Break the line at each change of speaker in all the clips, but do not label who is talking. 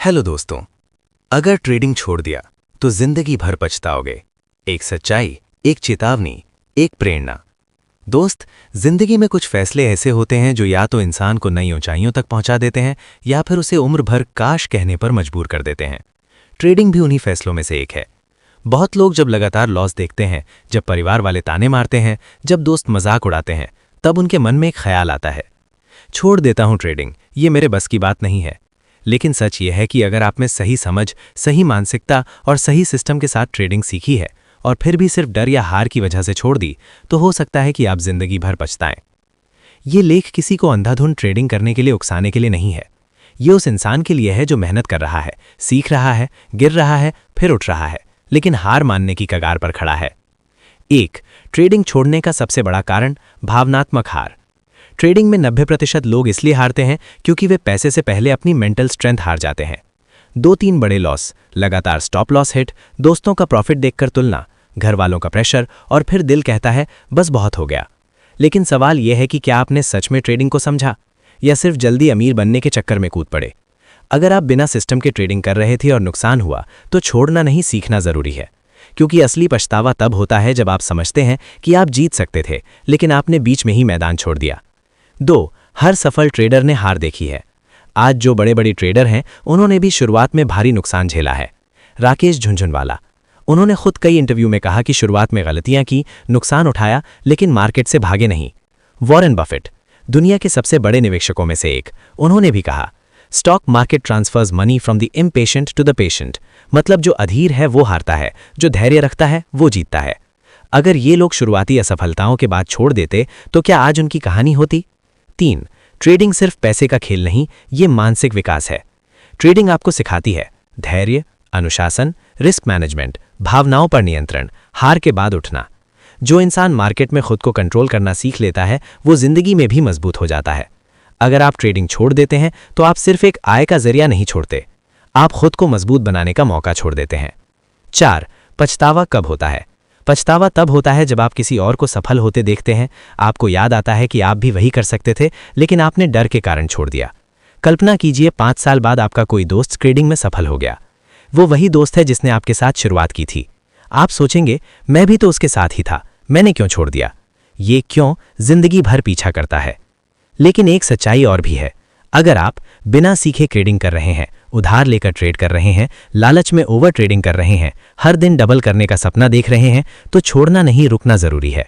Hello दोस्तों, अगर trading छोड़ दिया तो जिंदगी भर पछताओगे। एक सच्चाई, एक चेतावनी, एक प्रेरणा। दोस्त, जिंदगी में कुछ फैसले ऐसे होते हैं जो या तो इंसान को नई ऊंचाइयों तक पहुंचा देते हैं या फिर उसे उम्र भर काश कहने पर मजबूर कर देते हैं। ट्रेडिंग भी उन्हीं फैसलों में से एक है। बहुत लोग जब लगातार लॉस देखते हैं, जब परिवार वाले ताने मारते हैं, जब दोस्त मजाक उड़ाते हैं, तब उनके मन में एक ख्याल आता है, छोड़ देता हूं ट्रेडिंग, ये मेरे बस की बात नहीं है। लेकिन सच ये है कि अगर आप में सही समझ, सही मानसिकता और सही सिस्टम के साथ ट्रेडिंग सीखी है और फिर भी सिर्फ डर या हार की वजह से छोड़ दी, तो हो सकता है कि आप जिंदगी भर पछताएं। ये लेख किसी को अंधाधुंध ट्रेडिंग करने के लिए उकसाने के लिए नहीं है। ये उस इंसान के लिए है जो मेहनत कर रहा है, सीख रहा है, गिर रहा है, फिर उठ रहा है, लेकिन हार मानने की कगार पर खड़ा है। 1. ट्रेडिंग छोड़ने का सबसे बड़ा कारण भावनात्मक हार। ट्रेडिंग में 90% लोग इसलिए हारते हैं क्योंकि वे पैसे से पहले अपनी मेंटल स्ट्रेंथ हार जाते हैं। 2-3 बड़े लॉस, लगातार स्टॉप लॉस हिट, दोस्तों का प्रॉफिट देखकर तुलना, घर वालों का प्रेशर और फिर दिल कहता है बस बहुत हो गया। लेकिन सवाल यह है कि क्या आपने सच में ट्रेडिंग को समझा या सिर्फ जल्दी अमीर बनने के चक्कर में कूद पड़े? अगर आप बिना सिस्टम के ट्रेडिंग कर रहे थे और नुकसान हुआ तो छोड़ना नहीं, सीखना जरूरी है। क्योंकि असली पछतावा तब होता है जब आप समझते हैं कि आप जीत सकते थे लेकिन आपने बीच में ही मैदान छोड़ दिया। 2. हर सफल ट्रेडर ने हार देखी है। आज जो बड़े बड़े ट्रेडर हैं उन्होंने भी शुरुआत में भारी नुकसान झेला है। राकेश झुनझुनवाला, उन्होंने खुद कई इंटरव्यू में कहा कि शुरुआत में गलतियां की, नुकसान उठाया, लेकिन मार्केट से भागे नहीं। वॉरेन बफेट, दुनिया के सबसे बड़े निवेशकों में से एक, उन्होंने भी कहा, stock market transfers money from the impatient to the patient. मतलब जो अधीर है वो हारता है, जो धैर्य रखता है वो जीतता है। अगर ये लोग शुरुआती असफलताओं के बाद छोड़ देते तो क्या आज उनकी कहानी होती? 3. ट्रेडिंग सिर्फ पैसे का खेल नहीं, ये मानसिक विकास है। ट्रेडिंग आपको सिखाती है धैर्य, अनुशासन, रिस्क मैनेजमेंट, भावनाओं पर नियंत्रण, हार के बाद उठना। जो इंसान मार्केट में खुद को कंट्रोल करना सीख लेता है वो जिंदगी में भी मजबूत हो जाता है। अगर आप ट्रेडिंग छोड़ देते हैं तो आप सिर्फ एक आय का जरिया नहीं छोड़ते, आप खुद को मजबूत बनाने का मौका छोड़ देते हैं। 4. पछतावा कब होता है? पछतावा तब होता है जब आप किसी और को सफल होते देखते हैं, आपको याद आता है कि आप भी वही कर सकते थे लेकिन आपने डर के कारण छोड़ दिया। कल्पना कीजिए 5 साल बाद आपका कोई दोस्त ट्रेडिंग में सफल हो गया। वो वही दोस्त है जिसने आपके साथ शुरुआत की थी। आप सोचेंगे मैं भी तो उसके साथ ही था, मैंने क्यों छोड़ दिया? ये क्यों जिंदगी भर पीछा करता है। लेकिन एक सच्चाई और भी है, अगर आप बिना सीखे ट्रेडिंग कर रहे हैं, उधार लेकर ट्रेड कर रहे हैं, लालच में ओवर ट्रेडिंग कर रहे हैं, हर दिन डबल करने का सपना देख रहे हैं, तो छोड़ना नहीं, रुकना जरूरी है।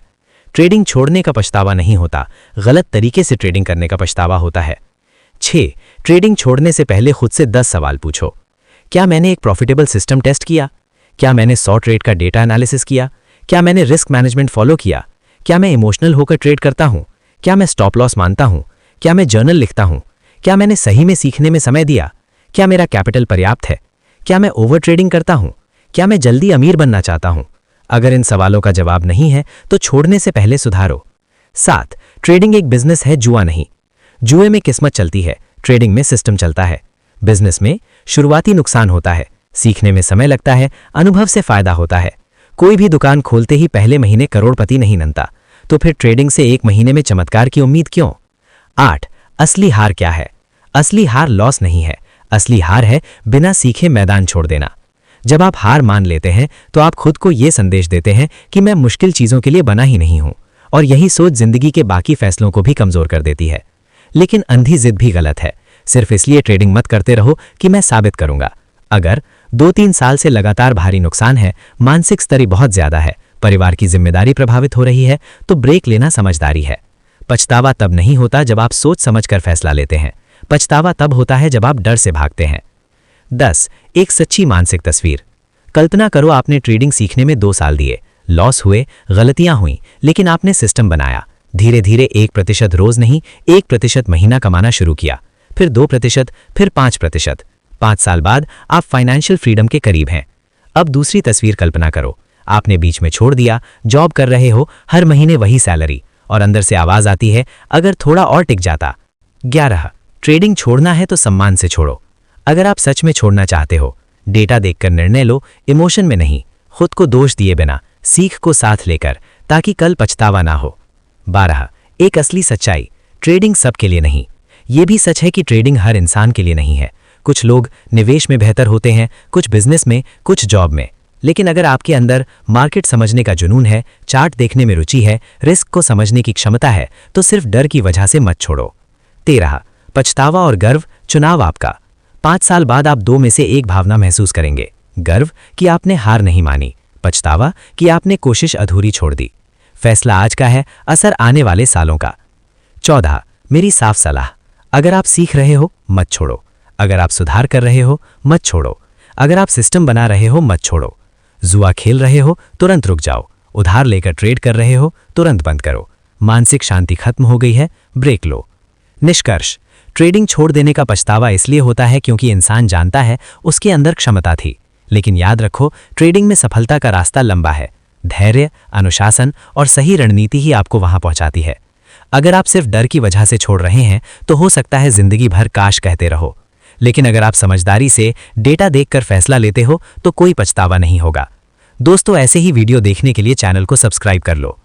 ट्रेडिंग छोड़ने का पछतावा नहीं होता, गलत तरीके से ट्रेडिंग करने का पछतावा होता है। 6. ट्रेडिंग छोड़ने से पहले खुद से 10 सवाल पूछो। क्या मैंने एक प्रॉफिटेबल सिस्टम टेस्ट किया? क्या मैंने 100 ट्रेड का डेटा एनालिसिस किया? क्या मैंने रिस्क मैनेजमेंट फॉलो किया? क्या मैं इमोशनल होकर ट्रेड करता हूं? क्या मैं स्टॉप लॉस मानता हूं? क्या मैं जर्नल लिखता हूं? क्या मैंने सही में सीखने में समय दिया? क्या मेरा कैपिटल पर्याप्त है? क्या मैं ओवर ट्रेडिंग करता हूं? क्या मैं जल्दी अमीर बनना चाहता हूं? अगर इन सवालों का जवाब नहीं है तो छोड़ने से पहले सुधारो। 7. ट्रेडिंग एक बिजनेस है, जुआ नहीं। जुए में किस्मत चलती है, ट्रेडिंग में सिस्टम चलता है। बिजनेस में शुरुआती नुकसान होता है, सीखने में समय लगता है, अनुभव से फायदा होता है। कोई भी दुकान खोलते ही पहले महीने करोड़पति नहीं बनता, तो फिर ट्रेडिंग से 1 महीने में चमत्कार की उम्मीद क्यों? 8. असली हार क्या है? असली हार लॉस नहीं है, असली हार है बिना सीखे मैदान छोड़ देना। जब आप हार मान लेते हैं तो आप खुद को यह संदेश देते हैं कि मैं मुश्किल चीजों के लिए बना ही नहीं हूं, और यही सोच जिंदगी के बाकी फैसलों को भी कमजोर कर देती है। लेकिन अंधी जिद भी गलत है। सिर्फ इसलिए ट्रेडिंग मत करते रहो कि मैं साबित करूंगा। अगर 2-3 साल से लगातार भारी नुकसान है, मानसिक स्तर बहुत ज्यादा है, परिवार की जिम्मेदारी प्रभावित हो रही है, तो ब्रेक लेना समझदारी है। पछतावा तब नहीं होता जब आप सोच समझकर फैसला लेते हैं, पछतावा तब होता है जब आप डर से भागते हैं। 10. एक सच्ची मानसिक तस्वीर। कल्पना करो आपने ट्रेडिंग सीखने में 2 साल दिए, लॉस हुए, गलतियां हुई, लेकिन आपने सिस्टम बनाया। धीरे धीरे 1% रोज नहीं, 1% महीना कमाना शुरू किया, फिर 2%, फिर 5%। 5 साल बाद आप फाइनेंशियल फ्रीडम के करीब हैं। अब दूसरी तस्वीर कल्पना करो, आपने बीच में छोड़ दिया, जॉब कर रहे हो, हर महीने वही सैलरी, और अंदर से आवाज आती है अगर थोड़ा और टिक जाता। 11. ट्रेडिंग छोड़ना है तो सम्मान से छोड़ो। अगर आप सच में छोड़ना चाहते हो, डेटा देखकर निर्णय लो, इमोशन में नहीं, खुद को दोष दिए बिना, सीख को साथ लेकर, ताकि कल पछतावा ना हो। 12. एक असली सच्चाई, ट्रेडिंग सबके लिए नहीं। यह भी सच है कि ट्रेडिंग हर इंसान के लिए नहीं है। कुछ लोग निवेश में बेहतर होते हैं, कुछ बिजनेस में, कुछ जॉब में। लेकिन अगर आपके अंदर मार्केट समझने का जुनून है, चार्ट देखने में रुचि है, रिस्क को समझने की क्षमता है, तो सिर्फ डर की वजह से मत छोड़ो। 13 पछतावा और गर्व, चुनाव आपका। 5 साल बाद आप दो में से एक भावना महसूस करेंगे। गर्व कि आपने हार नहीं मानी, पछतावा कि आपने कोशिश अधूरी छोड़ दी। फैसला आज का है, असर आने वाले सालों का। 14 मेरी साफ सलाह, अगर आप सीख रहे हो मत छोड़ो, अगर आप सुधार कर रहे हो मत छोड़ो, अगर आप सिस्टम बना रहे हो मत छोड़ो। जुआ खेल रहे हो तुरंत रुक जाओ, उधार लेकर ट्रेड कर रहे हो तुरंत बंद करो। मानसिक शांति खत्म हो गई है, ब्रेक लो। निष्कर्ष, ट्रेडिंग छोड़ देने का पछतावा इसलिए होता है क्योंकि इंसान जानता है उसके अंदर क्षमता थी। लेकिन याद रखो, ट्रेडिंग में सफलता का रास्ता लंबा है। धैर्य, अनुशासन और सही रणनीति ही आपको वहां पहुंचाती है। अगर आप सिर्फ डर की वजह से छोड़ रहे हैं तो हो सकता है जिंदगी भर काश कहते रहो। लेकिन अगर आप समझदारी से डेटा देखकर फैसला लेते हो तो कोई पछतावा नहीं होगा। दोस्तों, ऐसे ही वीडियो देखने के लिए चैनल को सब्सक्राइब कर लो।